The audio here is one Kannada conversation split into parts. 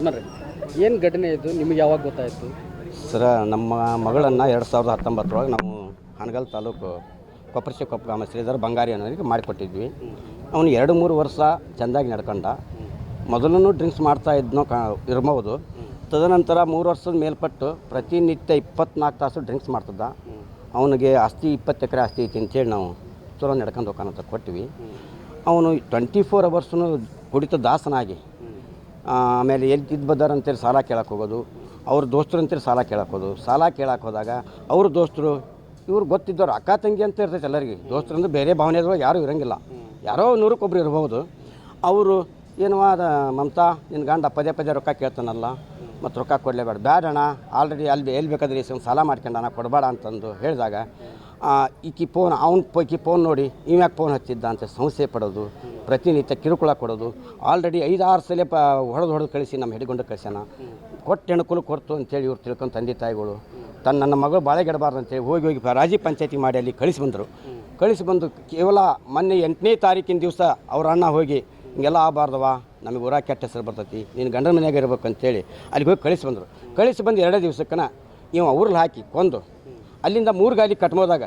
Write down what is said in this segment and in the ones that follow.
ಏನು ಘಟನೆ ಇದು ನಿಮಗೆ ಯಾವಾಗ ಗೊತ್ತಾಯಿತು? ಸರ, ನಮ್ಮ ಮಗಳನ್ನು 2019 ನಾವು ಹಾನಗಲ್ ತಾಲೂಕು ಕೊಪ್ಪ ಗ್ರಾಮ ಶ್ರೀಧರ್ ಬಂಗಾರಿ ಅನ್ನೋರಿಗೆ ಮಾಡಿಕೊಟ್ಟಿದ್ವಿ. ಅವನು 2-3 ವರ್ಷ ಚೆಂದಾಗಿ ನಡ್ಕೊಂಡ. ಮೊದಲೂ ಡ್ರಿಂಕ್ಸ್ ಮಾಡ್ತಾ ಇದ್ನೋ ಇರ್ಬೋದು. ತದನಂತರ 3 ವರ್ಷದ ಮೇಲ್ಪಟ್ಟು ಪ್ರತಿನಿತ್ಯ 24 ತಾಸು ಡ್ರಿಂಕ್ಸ್ ಮಾಡ್ತಿದ್ದ. ಅವನಿಗೆ ಆಸ್ತಿ 20 ಎಕರೆ ಆಸ್ತಿ ಐತಿ ಅಂತೇಳಿ ನಾವು ಚಲೋ ನಡ್ಕೊಂಡು ಹೋಗೋಣಂತ ಕೊಟ್ಟಿವಿ. ಅವನು 24 ಅವರ್ಸೂ ಕುಡಿತ ದಾಸನಾಗಿ, ಆಮೇಲೆ ಎಲ್ಲಿ ಬದ್ದಾರ ಅಂತೇಳಿ ಸಾಲ ಕೇಳಕ್ಕೆ ಹೋಗೋದು, ಅವ್ರ ದೋಸ್ತರು ಅಂತೇಳಿ ಸಾಲ ಕೇಳಕ್ಕೆ ಹೋಗೋದು. ಸಾಲ ಕೇಳಕ್ಕೆ ಹೋದಾಗ ಅವ್ರ ದೋಸ್ತರು ಇವ್ರು ಗೊತ್ತಿದ್ದವ್ರು, ಅಕ್ಕ ತಂಗಿ ಅಂತ ಇರ್ತೈತೆ ಎಲ್ಲರಿಗೆ. ದೋಸ್ತರಂದ್ರೆ ಬೇರೆ ಭಾವನೆಗಳು ಯಾರೂ ಇರೋಂಗಿಲ್ಲ, ಯಾರೋ 100ಕ್ಕೆ ಇರ್ಬೋದು. ಅವರು ಏನೋ ಮಮತಾ ನಿನ್ನ ಗಂಡ ಪದೇ ಪದೇ ರೊಕ್ಕ ಕೇಳ್ತಾನಲ್ಲ, ಮತ್ತು ರೊಕ್ಕ ಕೊಡಲೇಬೇಡ, ಬೇಡಣ್ಣ ಆಲ್ರೆಡಿ ಎಲ್ಲಿ ಬೇಕಾದ್ರೆ ಒಂದು ಸಾಲ ಮಾಡ್ಕೊಂಡಣ, ಕೊಡಬೇಡ ಅಂತಂದು ಹೇಳಿದಾಗ ಈಕಿ ಫೋನ್ ನೋಡಿ ಇವ್ಯಾಕೆ ಫೋನ್ ಹಚ್ಚಿದ್ದ ಅಂತ ಸಂಶಯ ಪಡೋದು, ಪ್ರತಿನಿತ್ಯ ಕಿರುಕುಳ ಕೊಡೋದು. ಆಲ್ರೆಡಿ 5-6 ಸಲ ಹೊಡೆದು ಕಳಿಸಿ ನಮ್ಮ ಹಿಡಿಗೊಂಡು ಕಳಿಸ್ಯಾನ. ಕೊಟ್ಟು ಹೆಣ್ಕುಲು ಕೊಡ್ತು ಅಂತೇಳಿ ಇವ್ರು ತಿಳ್ಕೊಂಡು ತಂದೆ ತಾಯಿಗಳು ನನ್ನ ಮಗಳು ಬಾಳೆಗೆಡಬಾರ್ದು ಅಂತೇಳಿ ಹೋಗಿ ರಾಜಿ ಪಂಚಾಯತಿ ಮಾಡಿ ಅಲ್ಲಿ ಕಳಿಸಿ ಬಂದು ಕೇವಲ ಮೊನ್ನೆ 8ನೇ ತಾರೀಕಿನ ದಿವಸ ಅವ್ರ ಅಣ್ಣ ಹೋಗಿ ಹಿಂಗೆಲ್ಲ ಆಗಬಾರ್ದವ, ನಮಗೆ ಊರಾಗ ಕೆಟ್ಟ ಹೆಸರು ಬರ್ತೈತಿ, ನೀನು ಗಂಡನ ಮನೆಯಾಗ ಇರ್ಬೇಕು ಅಂತೇಳಿ ಅಲ್ಲಿಗೆ ಹೋಗಿ ಕಳಿಸಿ ಬಂದು 2 ದಿವಸಕ್ಕನ ಇವ ಊರಲ್ಲಿ ಹಾಕಿ ಕೊಂದು ಅಲ್ಲಿಂದ 3 ಗಾಲಿ ಕಟ್ಮೋದಾಗ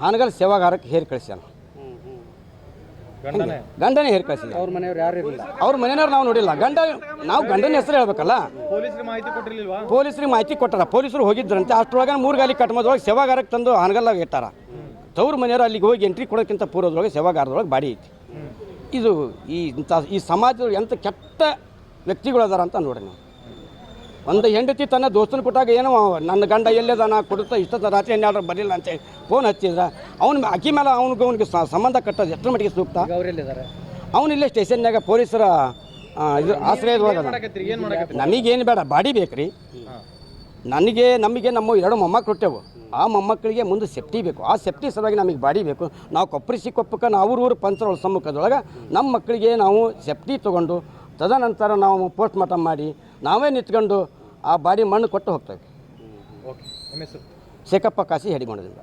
ಹಾನಗಲ್ ಸೇವಾಗಾರಕ್ಕೆ ಹೇರಿ ಕಳಿಸ್ಯಾನ. ಗಂಡನೇ ಹೇರಿ ಕಳಿಸಿದ. ಅವ್ರ ಮನೆಯವ್ರು ಯಾರು ಇರಲಿಲ್ಲ. ಅವ್ರ ಮನೆಯವ್ರು ನಾವು ನೋಡಿಲ್ಲ. ನಾವು ಗಂಡನ ಹೆಸರು ಹೇಳ್ಬೇಕಲ್ಲ. ಪೊಲೀಸರಿಗೆ ಮಾಹಿತಿ ಕೊಟ್ಟಾರ. ಪೊಲೀಸರು ಹೋಗಿದ್ರಂತೆ. ಅಷ್ಟರೊಳಗೆ 3 ಗಾಲಿ ಕಟ್ಮೋದ್ರೊಳಗೆ ಸೇವಾಗಾರಕ್ಕೆ ತಂದು ಹಾನಗಲ್ಲಾಗ ಇಟ್ಟಾರ. ತವ್ರ ಮನೆಯವರು ಅಲ್ಲಿಗೆ ಹೋಗಿ ಎಂಟ್ರಿ ಕೊಡೋಕ್ಕಿಂತ ಪೂರ್ವದೊಳಗೆ ಸೇವಾಗಾರದೊಳಗೆ ಬಾಡಿ ಐತಿ. ಇದು ಈ ಸಮಾಜದೊಳಗೆ ಎಂಥ ಕೆಟ್ಟ ವ್ಯಕ್ತಿಗಳು ಅದಾರ ಅಂತ ನೋಡಿ. ನಾವು ಒಂದು ಹೆಂಡತಿ ತನ್ನ ದೋಸ್ತನ ಕೊಟ್ಟಾಗ ಏನೋ ನನ್ನ ಗಂಡ ಎಲ್ಲದಾನ ಕೊಡುತ್ತಾ ಇಷ್ಟೊತ್ತ ರಾತ್ರಿ 12 ಬರಲಿಲ್ಲ ಅಂತೇಳಿ ಫೋನ್ ಹಚ್ಚಿದ್ರೆ ಅಕ್ಕಿ ಮೇಲೆ ಅವನಿಗೆ ಸಂಬಂಧ ಕಟ್ಟೋದು ಎಷ್ಟರ ಮಟ್ಟಿಗೆ ಸೂಕ್ತ? ಅವರೆಲ್ಲಿದ್ದಾರೆ? ಅವನಿಲ್ಲೇ ಸ್ಟೇಷನ್ನಾಗ ಪೊಲೀಸರ ಇದು ಆಶ್ರಯದೊಳಗೆ. ನಮಗೇನು ಬೇಡ, ಬಾಡಿ ಬೇಕ್ರಿ. ನಮಗೆ ನಮ್ಮ 2 ಮೊಮ್ಮಕ್ಕಳು ಹುಟ್ಟೆವು. ಆ ಮೊಮ್ಮಕ್ಕಳಿಗೆ ಮುಂದೆ ಸೇಫ್ಟಿ ಬೇಕು. ಆ ಸೇಫ್ಟಿ ಸಲುವಾಗಿ ನಮಗೆ ಬಾಡಿ ಬೇಕು. ನಾವು ಕೊಪ್ಪಕ್ಕೆ ನಾವು ಊರು ಪಂಚರೊಳ ಸಮ್ಮುಖದೊಳಗೆ ನಮ್ಮ ಮಕ್ಕಳಿಗೆ ನಾವು ಸೇಫ್ಟಿ ತೊಗೊಂಡು ತದನಂತರ ನಾವು ಪೋಸ್ಟ್ ಮಾರ್ಟಮ್ ಮಾಡಿ ನಾವೇ ನಿಂತ್ಕೊಂಡು ಆ ಬಾಡಿ ಮಣ್ಣು ಕೊಟ್ಟು ಹೋಗ್ತೇವೆ. ಶೇಖಪ್ಪ ಕಾಸಿ ಹೆಡಿಗೊಂಡದಿಂದ.